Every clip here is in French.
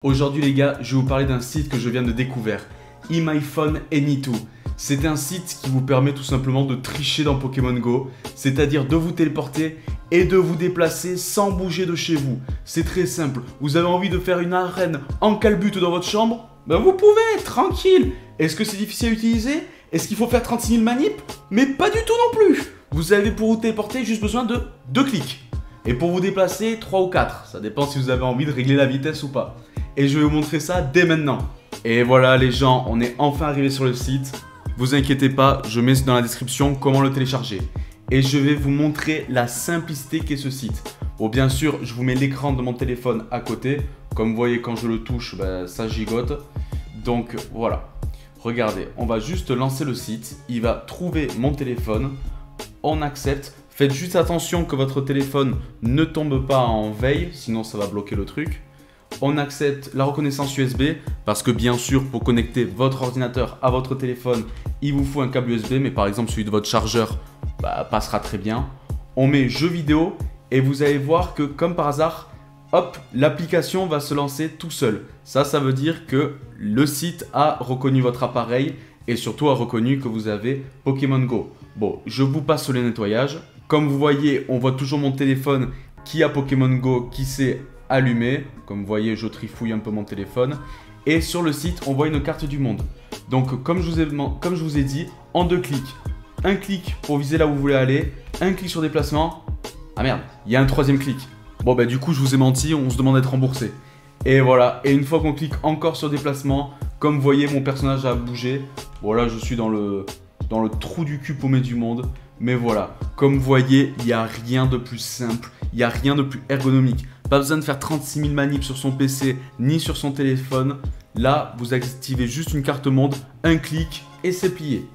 Aujourd'hui les gars, je vais vous parler d'un site que je viens de découvrir, eMyPhone Any2. C'est un site qui vous permet tout simplement de tricher dans Pokémon Go, c'est-à-dire de vous téléporter et de vous déplacer sans bouger de chez vous. C'est très simple, vous avez envie de faire une arène en calbute dans votre chambre? Ben vous pouvez, tranquille. Est-ce que c'est difficile à utiliser? Est-ce qu'il faut faire 36 000 manips? Mais pas du tout non plus. Vous avez pour vous téléporter juste besoin de 2 clics. Et pour vous déplacer, 3 ou 4. Ça dépend si vous avez envie de régler la vitesse ou pas. Et je vais vous montrer ça dès maintenant. Et voilà les gens, on est enfin arrivé sur le site. Vous inquiétez pas, je mets dans la description comment le télécharger. Et je vais vous montrer la simplicité qu'est ce site. Bon, bien sûr, je vous mets l'écran de mon téléphone à côté. Comme vous voyez, quand je le touche, ben, ça gigote. Donc voilà. Regardez, on va juste lancer le site. Il va trouver mon téléphone. On accepte. Faites juste attention que votre téléphone ne tombe pas en veille, sinon ça va bloquer le truc. On accepte la reconnaissance USB parce que bien sûr, pour connecter votre ordinateur à votre téléphone, il vous faut un câble USB, mais par exemple celui de votre chargeur passera très bien. On met jeux vidéo et vous allez voir que comme par hasard, hop, l'application va se lancer tout seul. Ça veut dire que le site a reconnu votre appareil et surtout a reconnu que vous avez Pokémon Go. Bon, je vous passe le nettoyage. Comme vous voyez, on voit toujours mon téléphone qui a Pokémon Go qui s'est allumé. Comme vous voyez, je trifouille un peu mon téléphone. Et sur le site, on voit une carte du monde. Donc, comme je vous ai dit, en 2 clics. Un clic pour viser là où vous voulez aller. Un clic sur déplacement. Ah merde, il y a un 3e clic. Bon, bah du coup, je vous ai menti, on se demande d'être remboursé. Et voilà, et une fois qu'on clique encore sur déplacement, comme vous voyez, mon personnage a bougé. Voilà, je suis dans le trou du cul paumé du monde. Mais voilà, comme vous voyez, il n'y a rien de plus simple, il n'y a rien de plus ergonomique. Pas besoin de faire 36 000 manips sur son PC ni sur son téléphone. Là, vous activez juste une carte monde, un clic et c'est plié.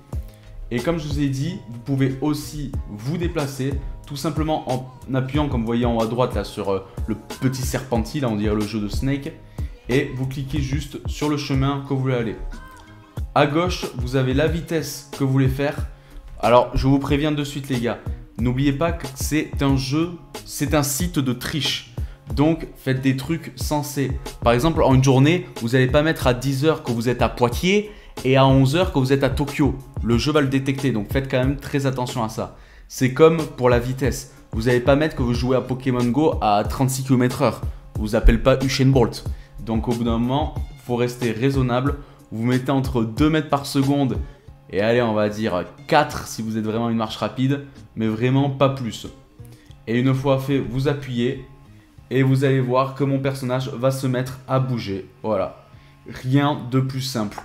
Et comme je vous ai dit, vous pouvez aussi vous déplacer tout simplement en appuyant, comme vous voyez en haut à droite, là sur le petit serpenti, là on dirait le jeu de Snake. Et vous cliquez juste sur le chemin que vous voulez aller. À gauche, vous avez la vitesse que vous voulez faire. Alors, je vous préviens de suite les gars, n'oubliez pas que c'est un jeu, c'est un site de triche. Donc, faites des trucs sensés. Par exemple, en une journée, vous n'allez pas mettre à 10 h que vous êtes à Poitiers et à 11 h que vous êtes à Tokyo. Le jeu va le détecter, donc faites quand même très attention à ça. C'est comme pour la vitesse. Vous n'allez pas mettre que vous jouez à Pokémon Go à 36 km/h. Vous vous appelez pas Usain Bolt. Donc, au bout d'un moment, il faut rester raisonnable. Vous mettez entre 2 mètres par seconde et allez, on va dire 4 si vous êtes vraiment une marche rapide, mais vraiment pas plus. Et une fois fait, vous appuyez et vous allez voir que mon personnage va se mettre à bouger. Voilà, rien de plus simple.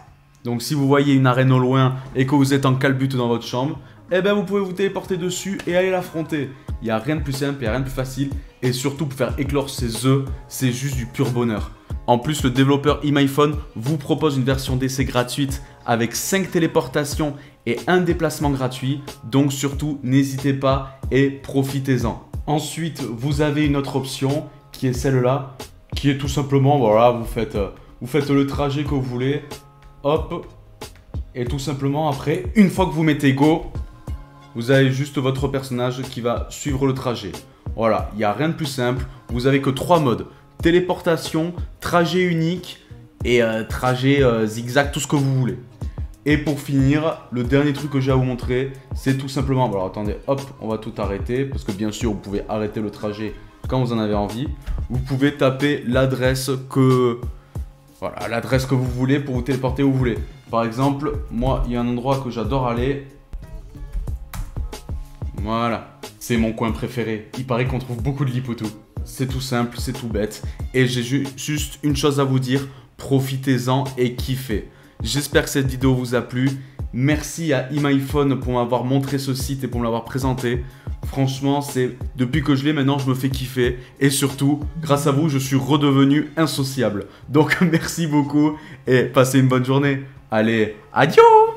Donc si vous voyez une arène au loin et que vous êtes en calbute dans votre chambre, eh ben vous pouvez vous téléporter dessus et aller l'affronter. Il n'y a rien de plus simple, il n'y a rien de plus facile. Et surtout pour faire éclore ses œufs, c'est juste du pur bonheur. En plus, le développeur eMyPhone vous propose une version d'essai gratuite avec 5 téléportations et un déplacement gratuit. Donc surtout, n'hésitez pas et profitez-en. Ensuite, vous avez une autre option qui est celle-là, qui est tout simplement, voilà, vous faites le trajet que vous voulez. Hop. Et tout simplement, après, une fois que vous mettez Go, vous avez juste votre personnage qui va suivre le trajet. Voilà, il n'y a rien de plus simple. Vous avez que 3 modes. Téléportation, trajet unique et trajet zigzag, tout ce que vous voulez. Et pour finir, le dernier truc que j'ai à vous montrer, c'est tout simplement... Alors attendez, hop, on va tout arrêter. Parce que bien sûr, vous pouvez arrêter le trajet quand vous en avez envie. Vous pouvez taper l'adresse que... Voilà, l'adresse que vous voulez pour vous téléporter où vous voulez. Par exemple, moi, il y a un endroit que j'adore aller. Voilà, c'est mon coin préféré. Il paraît qu'on trouve beaucoup de Lipotou. C'est tout simple, c'est tout bête. Et j'ai juste une chose à vous dire, profitez-en et kiffez. J'espère que cette vidéo vous a plu. Merci à eMyPhone pour m'avoir montré ce site et pour me l'avoir présenté. Franchement, depuis que je l'ai maintenant, je me fais kiffer. Et surtout, grâce à vous, je suis redevenu insociable. Donc merci beaucoup et passez une bonne journée. Allez, adios!